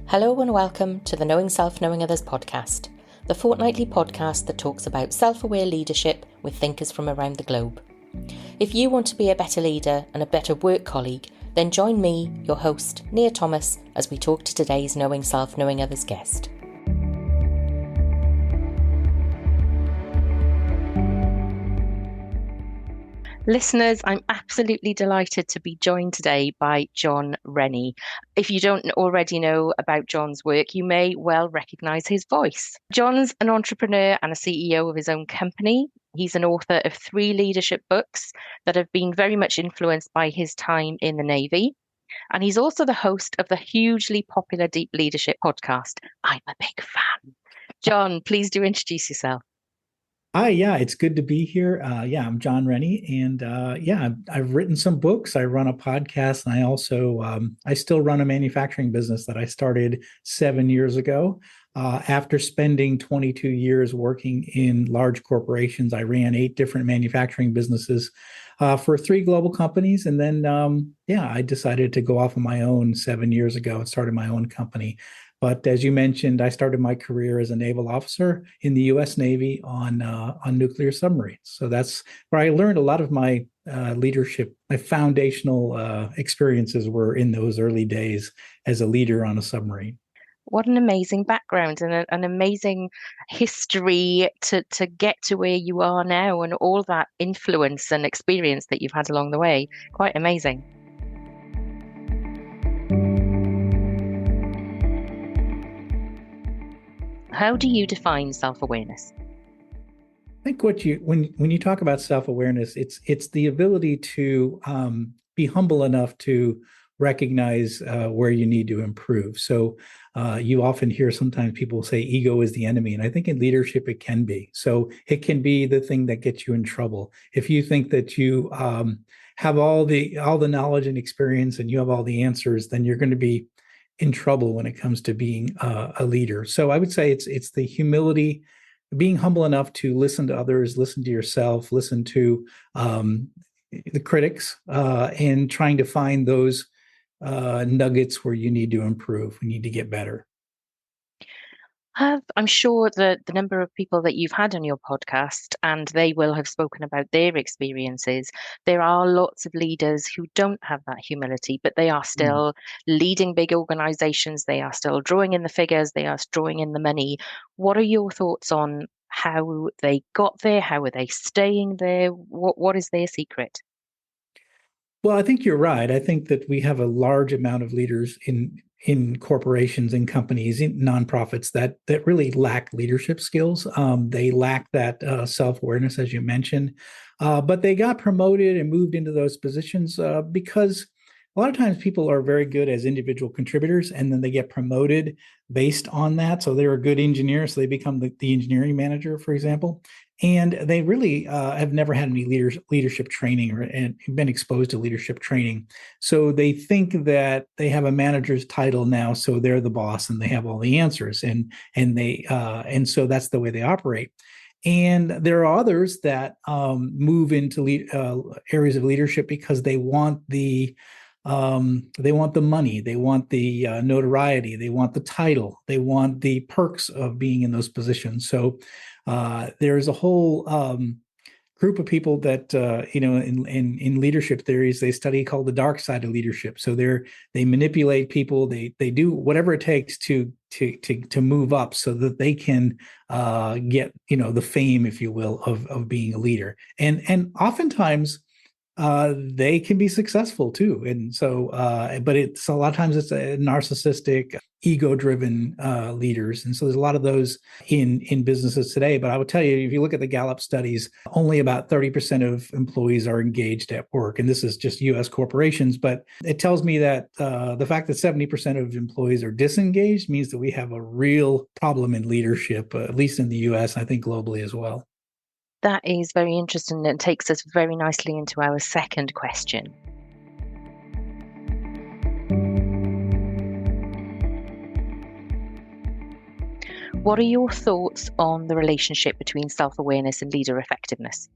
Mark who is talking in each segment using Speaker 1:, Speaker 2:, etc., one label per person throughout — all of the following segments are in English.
Speaker 1: Hello and welcome to the Knowing Self, Knowing Others podcast, the fortnightly podcast that talks about self-aware leadership with thinkers from around the globe. If you want to be a better leader and a better work colleague, then join me, your host, Nia Thomas, as we talk to today's Knowing Self, Knowing Others guest. Listeners, I'm absolutely delighted to be joined today by Jon Rennie. If you don't already know about Jon's work, you may well recognise his voice. Jon's an entrepreneur and a CEO of his own company. He's an author of 3 leadership books that have been very much influenced by his time in the Navy. And he's also the host of the hugely popular Deep Leadership podcast. I'm a big fan. Jon, please do introduce yourself.
Speaker 2: Hi, it's good to be here. I'm Jon Rennie, and I've written some books. I run a podcast, and I also I still run a manufacturing business that I started 7 years ago. After spending 22 years working in large corporations, I ran 8 different manufacturing businesses for 3 global companies, and then I decided to go off on my own 7 years ago and started my own company. But as you mentioned, I started my career as a naval officer in the U.S. Navy on nuclear submarines. So that's where I learned a lot of my leadership. My foundational experiences were in those early days as a leader on a submarine.
Speaker 1: What an amazing background and an amazing history to get to where you are now, and all that influence and experience that you've had along the way. Quite amazing. How do you define self-awareness?
Speaker 2: I think when you talk about self-awareness, it's the ability to be humble enough to recognize where you need to improve. So you often hear sometimes people say ego is the enemy, and I think in leadership it can be. So it can be the thing that gets you in trouble. If you think that you have all the knowledge and experience and you have all the answers, then you're going to be in trouble when it comes to being a leader. So I would say it's the humility, being humble enough to listen to others, listen to yourself, listen to the critics, and trying to find those nuggets where you need to improve, we need to get better.
Speaker 1: I'm sure that the number of people that you've had on your podcast, and they will have spoken about their experiences, there are lots of leaders who don't have that humility, but they are still leading big organizations. They are still drawing in the figures. They are drawing in the money. What are your thoughts on how they got there? How are they staying there? What is their secret?
Speaker 2: Well, I think you're right. I think that we have a large amount of leaders in corporations and companies, in nonprofits that really lack leadership skills. They lack that self-awareness, as you mentioned, but they got promoted and moved into those positions because a lot of times people are very good as individual contributors, and then they get promoted based on that. So they're a good engineer, so they become the engineering manager, for example. And they really have never had any leadership training and been exposed to leadership training. So they think that they have a manager's title now, so they're the boss and they have all the answers, and so that's the way they operate. And there are others that move into areas of leadership because they want the money, they want the notoriety, they want the title, they want the perks of being in those positions. So there's a whole group of people that in leadership theories they study called the dark side of leadership. So they manipulate people, they do whatever it takes to move up so that they can get the fame, if you will, of being a leader. And oftentimes they can be successful too. And so, but it's a lot of times it's a narcissistic, ego-driven leaders. And so there's a lot of those in businesses today. But I would tell you, if you look at the Gallup studies, only about 30% of employees are engaged at work. And this is just U.S. corporations. But it tells me that the fact that 70% of employees are disengaged means that we have a real problem in leadership, at least in the U.S., I think globally as well.
Speaker 1: That is very interesting and takes us very nicely into our second question. What are your thoughts on the relationship between self-awareness and leader effectiveness?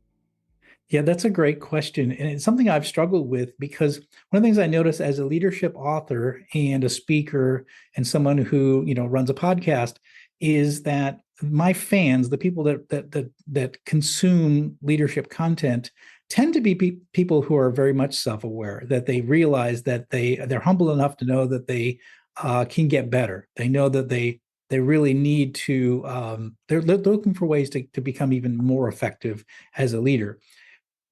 Speaker 2: Yeah, that's a great question. And it's something I've struggled with because one of the things I notice as a leadership author and a speaker and someone who, runs a podcast is that my fans, the people that consume leadership content, tend to be people who are very much self-aware, that they realize that they're humble enough to know that they can get better. They know that they really need to they're looking for ways to become even more effective as a leader.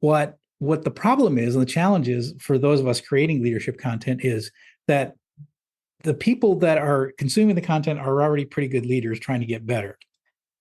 Speaker 2: What the problem is and the challenge is for those of us creating leadership content is that the people that are consuming the content are already pretty good leaders trying to get better.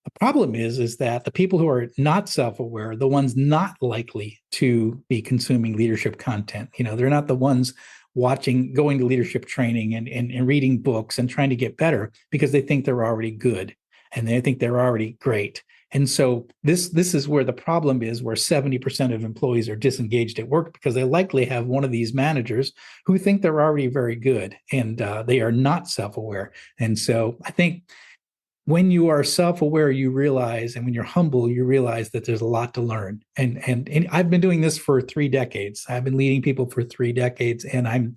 Speaker 2: The problem is that the people who are not self-aware, the ones not likely to be consuming leadership content, they're not the ones going to leadership training and reading books and trying to get better because they think they're already good and they think they're already great. And so this is where the problem is, where 70% of employees are disengaged at work because they likely have one of these managers who think they're already very good and they are not self-aware. And so I think when you are self-aware, you realize, and when you're humble, you realize that there's a lot to learn. And I've been doing this for 3 decades. I've been leading people for 3 decades, and I'm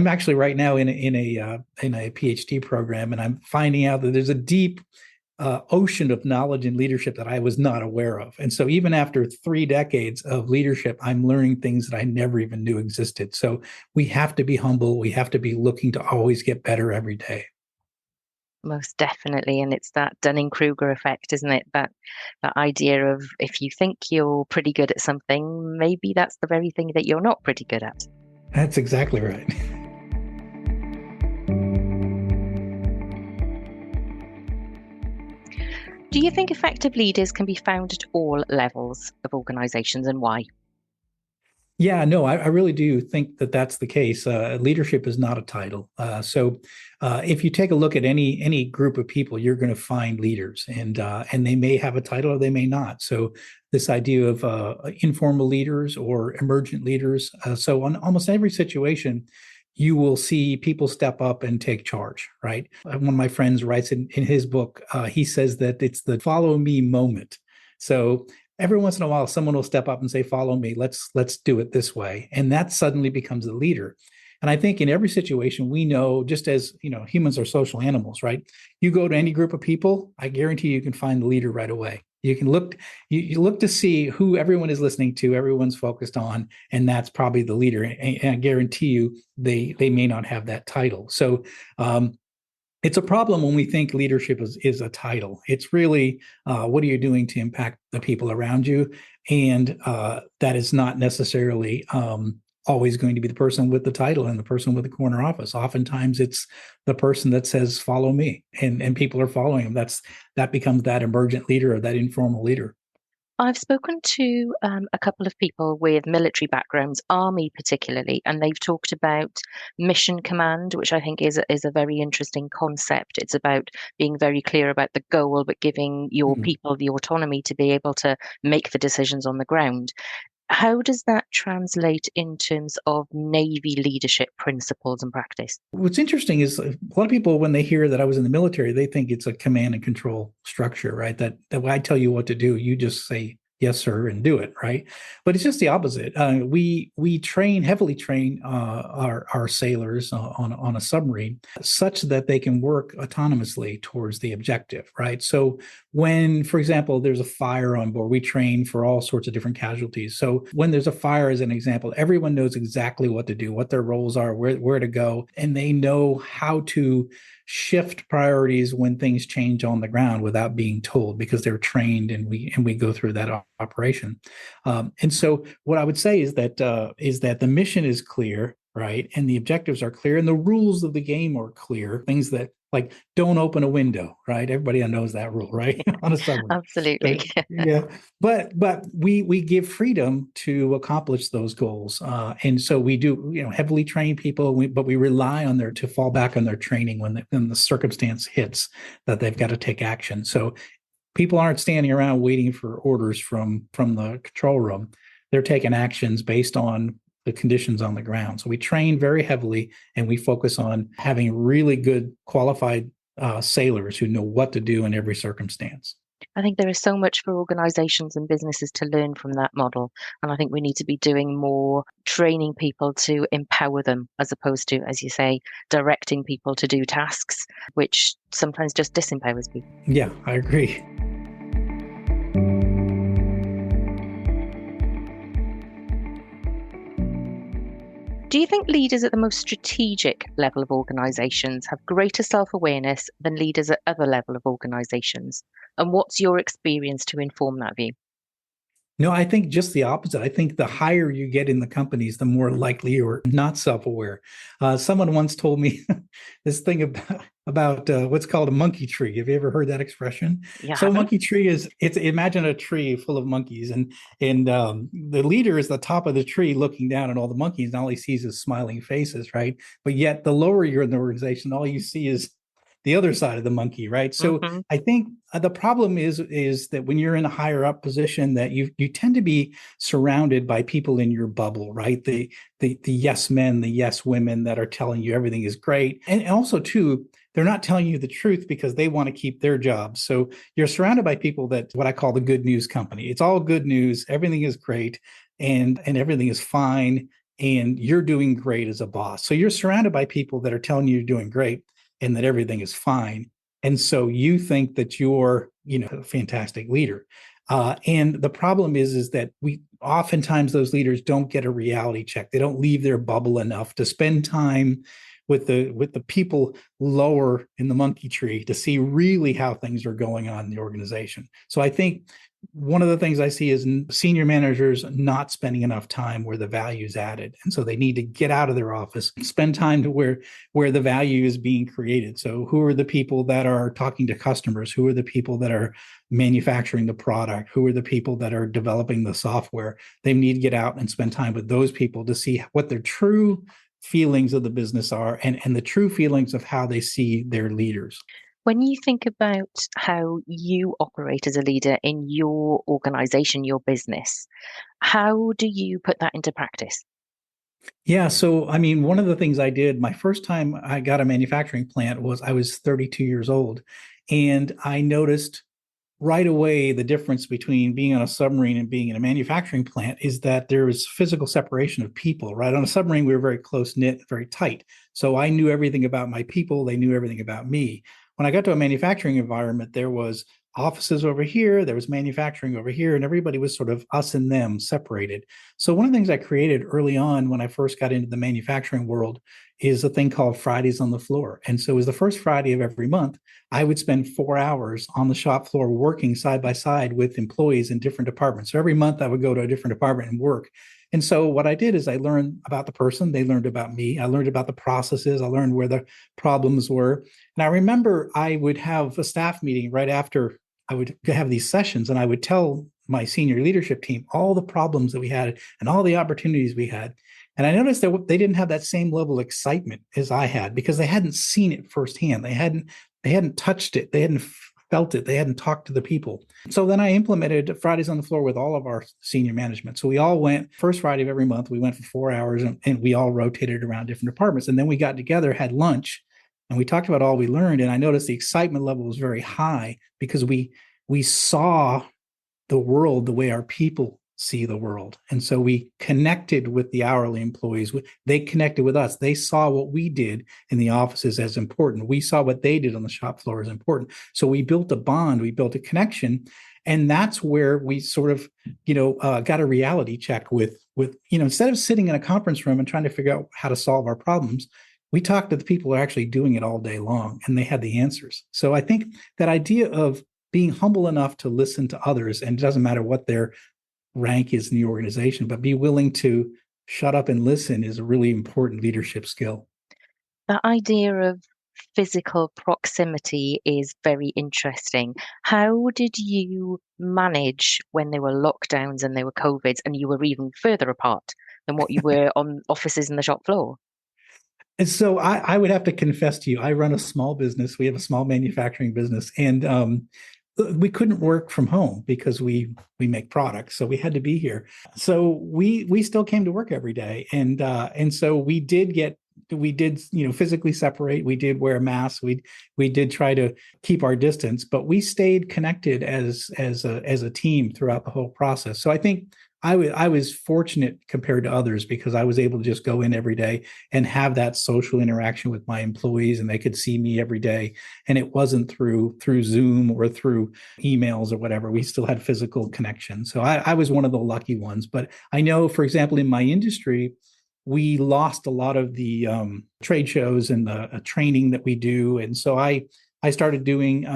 Speaker 2: actually right now in a PhD program, and I'm finding out that there's a deep ocean of knowledge and leadership that I was not aware of. And so even after 3 decades of leadership, I'm learning things that I never even knew existed. So we have to be humble. We have to be looking to always get better every day.
Speaker 1: Most definitely. And it's that Dunning-Kruger effect, isn't it? That idea of if you think you're pretty good at something, maybe that's the very thing that you're not pretty good at.
Speaker 2: That's exactly right.
Speaker 1: Do you think effective leaders can be found at all levels of organizations, and why?
Speaker 2: Yeah, no, I really do think that that's the case. Leadership is not a title. So if you take a look at any group of people, you're going to find leaders, and they may have a title or they may not. So this idea of informal leaders or emergent leaders. So on almost every situation, you will see people step up and take charge, right? One of my friends writes in his book, he says that it's the follow me moment. So every once in a while, someone will step up and say, follow me, let's do it this way. And that suddenly becomes a leader. And I think in every situation, we know, just as humans are social animals, right? You go to any group of people, I guarantee you can find the leader right away. You can look, you look to see who everyone is listening to, everyone's focused on, and that's probably the leader. And I guarantee you, they may not have that title. So it's a problem when we think leadership is a title. It's really what are you doing to impact the people around you, and that is not necessarily always going to be the person with the title and the person with the corner office. Oftentimes, it's the person that says "Follow me," and people are following him. That becomes that emergent leader or that informal leader.
Speaker 1: I've spoken to a couple of people with military backgrounds, army particularly, and they've talked about mission command, which I think is a very interesting concept. It's about being very clear about the goal, but giving your
Speaker 2: Mm.
Speaker 1: people the autonomy to be able to make the decisions on the ground. How does that translate in terms of Navy leadership principles and practice?
Speaker 2: What's interesting is a lot of people, when they hear that I was in the military, they think it's a command and control structure, right? That when I tell you what to do, you just say yes, sir, and do it, right? But it's just the opposite. We heavily train our sailors on a submarine such that they can work autonomously towards the objective, right? So when, for example, there's a fire on board, we train for all sorts of different casualties. So when there's a fire, as an example, everyone knows exactly what to do, what their roles are, where to go, and they know how to shift priorities when things change on the ground without being told, because they're trained, and we go through that operation. And so what I would say is that the mission is clear, right? And the objectives are clear, and the rules of the game are clear. Things that, like, don't open a window, right? Everybody knows that rule, right? On a submarine.
Speaker 1: Absolutely.
Speaker 2: Yeah, but we give freedom to accomplish those goals, and so we do, heavily train people, but we rely on to fall back on their training when the circumstance hits that they've got to take action. So people aren't standing around waiting for orders from the control room. They're taking actions based on the conditions on the ground. So we train very heavily, and we focus on having really good qualified sailors who know what to do in every circumstance.
Speaker 1: I think there is so much for organizations and businesses to learn from that model. And I think we need to be doing more training people to empower them as opposed to, as you say, directing people to do tasks, which sometimes just disempowers people.
Speaker 2: Yeah, I agree.
Speaker 1: Do you think leaders at the most strategic level of organizations have greater self-awareness than leaders at other level of organizations? And what's your experience to inform that view?
Speaker 2: No, I think just the opposite. I think the higher you get in the companies, the more likely you're not self-aware. Someone once told me this thing about what's called a monkey tree. Have you ever heard that expression?
Speaker 1: You
Speaker 2: So, a
Speaker 1: haven't?
Speaker 2: monkey tree is it's imagine a tree full of monkeys, and the leader is the top of the tree looking down at all the monkeys, and all he sees is smiling faces, right? But yet, the lower you're in the organization, all you see is the other side of the monkey, right? So
Speaker 1: Hmm.
Speaker 2: I think the problem is that when you're in a higher up position, that you tend to be surrounded by people in your bubble, right? The yes men, the yes women that are telling you everything is great, and also too, they're not telling you the truth because they want to keep their jobs. So you're surrounded by people that what I call the good news company. It's all good news, everything is great, and everything is fine, and you're doing great as a boss. So you're surrounded by people that are telling you you're doing great and that everything is fine. And so you think that you're, a fantastic leader. And the problem is that we oftentimes those leaders don't get a reality check. They don't leave their bubble enough to spend time with the people lower in the monkey tree to see really how things are going on in the organization. So I think one of the things I see is senior managers not spending enough time where the value is added. And so they need to get out of their office, spend time to where the value is being created. So who are the people that are talking to customers? Who are the people that are manufacturing the product? Who are the people that are developing the software? They need to get out and spend time with those people to see what their true feelings of the business are and the true feelings of how they see their leaders.
Speaker 1: When you think about how you operate as a leader in your organization, your business, how do you put that into practice?
Speaker 2: Yeah. So, I mean, one of the things I did my first time I got a manufacturing plant was I was 32 years old. And I noticed right away the difference between being on a submarine and being in a manufacturing plant is that there was physical separation of people, right? On a submarine, we were very close knit, very tight. So I knew everything about my people. They knew everything about me. When I got to a manufacturing environment, there was offices over here, there was manufacturing over here, and everybody was sort of us and them separated. So one of the things I created early on when I first got into the manufacturing world is a thing called Fridays on the floor. And so it was the first Friday of every month. I would spend 4 hours on the shop floor working side by side with employees in different departments. So every month I would go to a different department and work. And so what I did is I learned about the person, they learned about me, I learned about the processes, I learned where the problems were. And I remember I would have a staff meeting right after I would have these sessions, and I would tell my senior leadership team all the problems that we had and all the opportunities we had. And I noticed that they didn't have that same level of excitement as I had because they hadn't seen it firsthand. They hadn't touched it. They hadn't felt it. They hadn't talked to the people. So then I implemented Fridays on the floor with all of our senior management. So we all went first Friday of every month. We went for 4 hours and we all rotated around different departments. And then we got together, had lunch, and we talked about all we learned. And I noticed the excitement level was very high because we saw the world the way our people see the world. And so we connected with the hourly employees. They connected with us. They saw what we did in the offices as important. We saw what they did on the shop floor as important. So we built a bond, we built a connection. And that's where we sort of, got a reality check with, instead of sitting in a conference room and trying to figure out how to solve our problems, we talked to the people who are actually doing it all day long and they had the answers. So I think that idea of being humble enough to listen to others, and it doesn't matter what their rank is in the organization, but be willing to shut up and listen is a really important leadership skill.
Speaker 1: That idea of physical proximity is very interesting. How did you manage when there were lockdowns and there were COVIDs and you were even further apart than what you were on offices in the shop floor?
Speaker 2: And so I would have to confess to you, I run a small business. We have a small manufacturing business, and we couldn't work from home because we make products, so we had to be here. So we still came to work every day, and so we did get we did, physically separate. We did wear masks. We did try to keep our distance, but we stayed connected as a team throughout the whole process. So I think I was fortunate compared to others because I was able to just go in every day and have that social interaction with my employees, and they could see me every day. And it wasn't through Zoom or through emails or whatever. We still had physical connection. So I was one of the lucky ones. But I know, for example, in my industry, we lost a lot of the trade shows and the training that we do, and so I started doing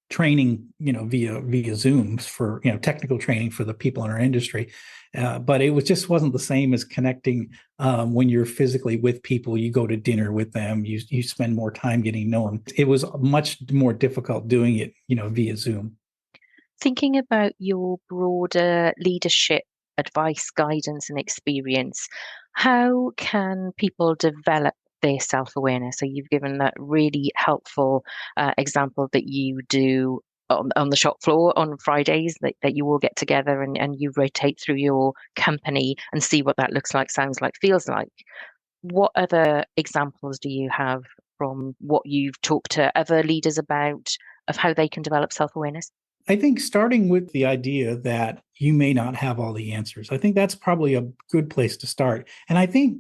Speaker 2: training, via Zooms for, technical training for the people in our industry. But it wasn't the same as connecting when you're physically with people. You go to dinner with them, you spend more time getting to know them. It was much more difficult doing it, via Zoom.
Speaker 1: Thinking about your broader leadership advice, guidance, and experience, how can people develop their self-awareness? So you've given that really helpful example that you do on the shop floor on Fridays, that you all get together and you rotate through your company and see what that looks like, sounds like, feels like. What other examples do you have from what you've talked to other leaders about of how they can develop self-awareness?
Speaker 2: I think starting with the idea that you may not have all the answers, I think that's probably a good place to start. And I think,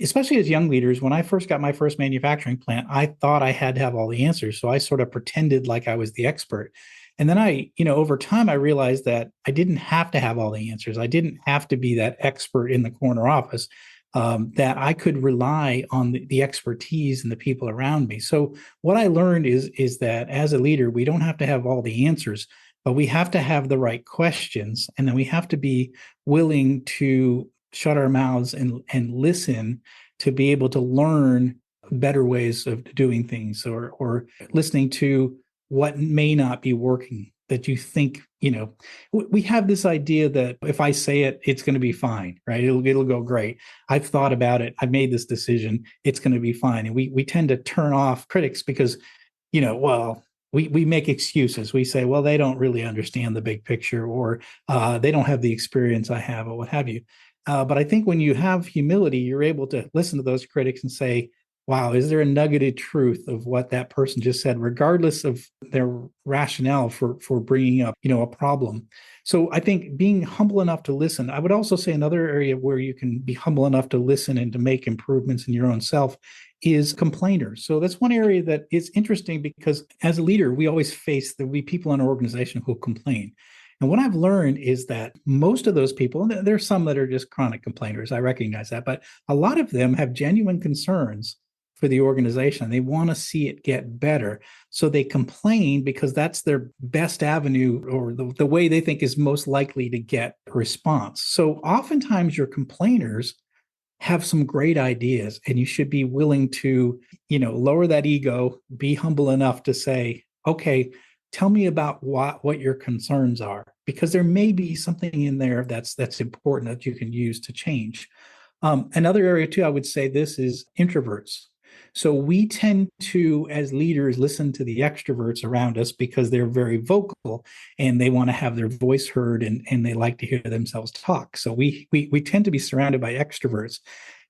Speaker 2: especially as young leaders, when I first got my first manufacturing plant, I thought I had to have all the answers. So I sort of pretended like I was the expert. And then over time, I realized that I didn't have to have all the answers. I didn't have to be that expert in the corner office, that I could rely on the expertise and the people around me. So what I learned is that as a leader, we don't have to have all the answers, but we have to have the right questions, and then we have to be willing to shut our mouths and listen to be able to learn better ways of doing things, or listening to what may not be working that you think, we have this idea that if I say it, it's going to be fine, right? It'll go great. I've thought about it. I've made this decision. It's going to be fine. And we tend to turn off critics because, well, we make excuses. We say, well, they don't really understand the big picture, or they don't have the experience I have, or what have you. But I think when you have humility, you're able to listen to those critics and say, wow, is there a nugget of truth of what that person just said, regardless of their rationale for bringing up, a problem? So I think being humble enough to listen. I would also say another area where you can be humble enough to listen and to make improvements in your own self is complainers. So that's one area that is interesting because as a leader, we always face there'll be people in our organization who complain. And what I've learned is that most of those people, and there's some that are just chronic complainers, I recognize that, but a lot of them have genuine concerns for the organization. They want to see it get better. So they complain because that's their best avenue, or the way they think is most likely to get a response. So oftentimes your complainers have some great ideas, and you should be willing to, lower that ego, be humble enough to say, okay, tell me about what your concerns are, because there may be something in there that's important that you can use to change. Another area too, I would say this is introverts. So we tend to, as leaders, listen to the extroverts around us because they're very vocal and they want to have their voice heard, and they like to hear themselves talk. So we tend to be surrounded by extroverts.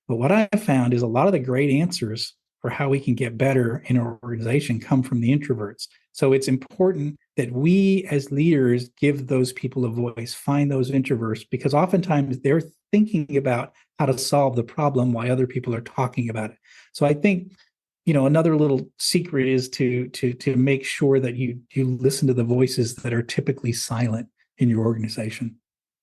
Speaker 2: But what I found is a lot of the great answers for how we can get better in our organization come from the introverts. So it's important that we as leaders give those people a voice, find those introverts, because oftentimes they're thinking about how to solve the problem while other people are talking about it. So I think, another little secret is to make sure that you listen to the voices that are typically silent in your organization.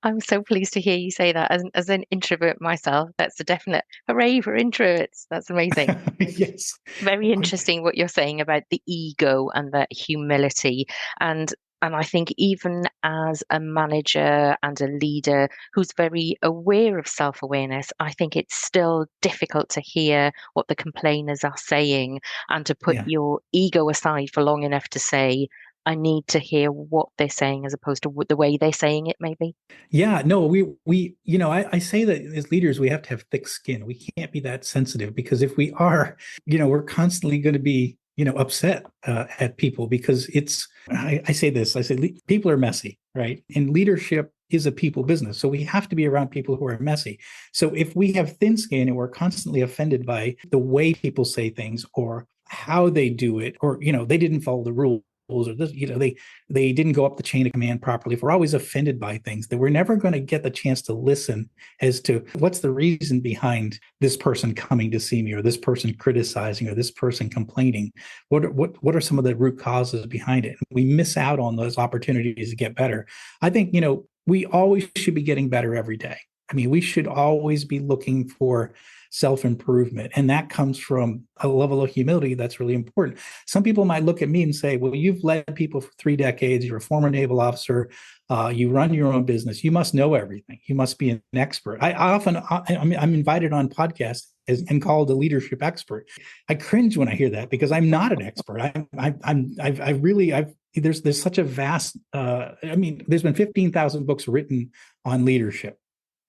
Speaker 1: I'm so pleased to hear you say that. As an introvert myself, that's a definite hooray for introverts. That's amazing.
Speaker 2: Yes.
Speaker 1: Very interesting what you're saying about the ego and the humility. And I think even as a manager and a leader who's very aware of self-awareness, I think it's still difficult to hear what the complainers are saying and to put
Speaker 2: Yeah.
Speaker 1: your ego aside for long enough to say, I need to hear what they're saying as opposed to the way they're saying it, maybe.
Speaker 2: Yeah, no, I say that as leaders, we have to have thick skin. We can't be that sensitive, because if we are, we're constantly going to be, upset at people, because I say this, people are messy, right? In leadership, is a people business. So we have to be around people who are messy. So if we have thin skin and we're constantly offended by the way people say things or how they do it, or, they didn't follow the rules, or this, they didn't go up the chain of command properly. If we're always offended by things, then we're never going to get the chance to listen as to what's the reason behind this person coming to see me, or this person criticizing, or this person complaining. What are some of the root causes behind it? We miss out on those opportunities to get better. I think, we always should be getting better every day. I mean, we should always be looking for self-improvement. And that comes from a level of humility that's really important. Some people might look at me and say, well, you've led people for 3 decades. You're a former naval officer. You run your own business. You must know everything. You must be an expert. I'm invited on podcasts and called a leadership expert. I cringe when I hear that because I'm not an expert. There's such a vast, there's been 15,000 books written on leadership.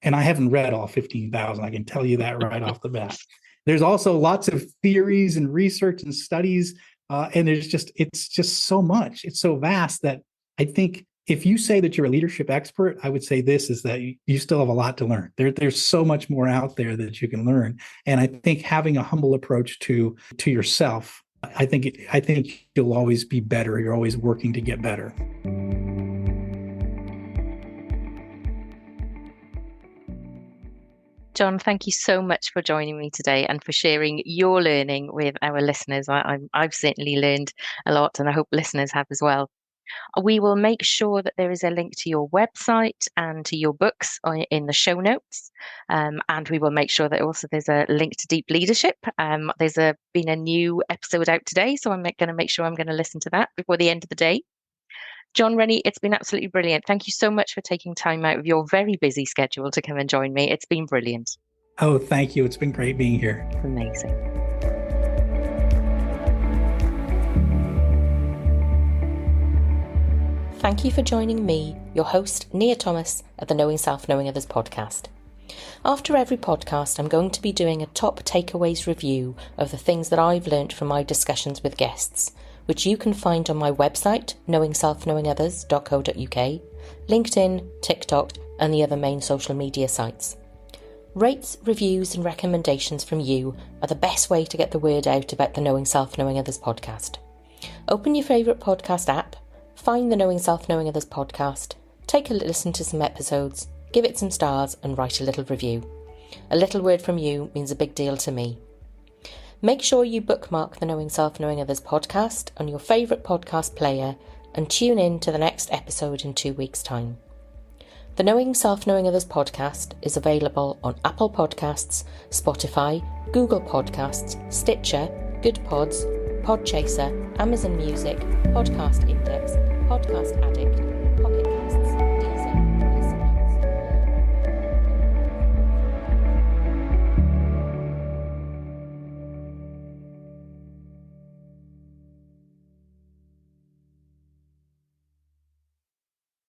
Speaker 2: And I haven't read all 15,000. I can tell you that right off the bat. There's also lots of theories and research and studies. And it's just so much. It's so vast that I think if you say that you're a leadership expert, I would say this is that you still have a lot to learn. There's so much more out there that you can learn. And I think having a humble approach to yourself, I think you'll always be better. You're always working to get better.
Speaker 1: Jon, thank you so much for joining me today and for sharing your learning with our listeners. I've certainly learned a lot, and I hope listeners have as well. We will make sure that there is a link to your website and to your books in the show notes. And we will make sure that also there's a link to Deep Leadership. There's been a new episode out today, so I'm going to make sure I'm going to listen to that before the end of the day. Jon, Rennie, it's been absolutely brilliant. Thank you so much for taking time out of your very busy schedule to come and join me. It's been brilliant.
Speaker 2: Oh, thank you. It's been great being here.
Speaker 1: Amazing. Thank you for joining me, your host, Nia Thomas, at the Knowing Self, Knowing Others podcast. After every podcast, I'm going to be doing a top takeaways review of the things that I've learnt from my discussions with guests, which you can find on my website, knowingselfknowingothers.co.uk, LinkedIn, TikTok, and the other main social media sites. Rates, reviews, and recommendations from you are the best way to get the word out about the Knowing Self, Knowing Others podcast. Open your favourite podcast app, find the Knowing Self, Knowing Others podcast, take a listen to some episodes, give it some stars, and write a little review. A little word from you means a big deal to me. Make sure you bookmark the Knowing Self, Knowing Others podcast on your favourite podcast player and tune in to the next episode in 2 weeks' time. The Knowing Self, Knowing Others podcast is available on Apple Podcasts, Spotify, Google Podcasts, Stitcher, Good Pods, Podchaser, Amazon Music, Podcast Index, Podcast Addict,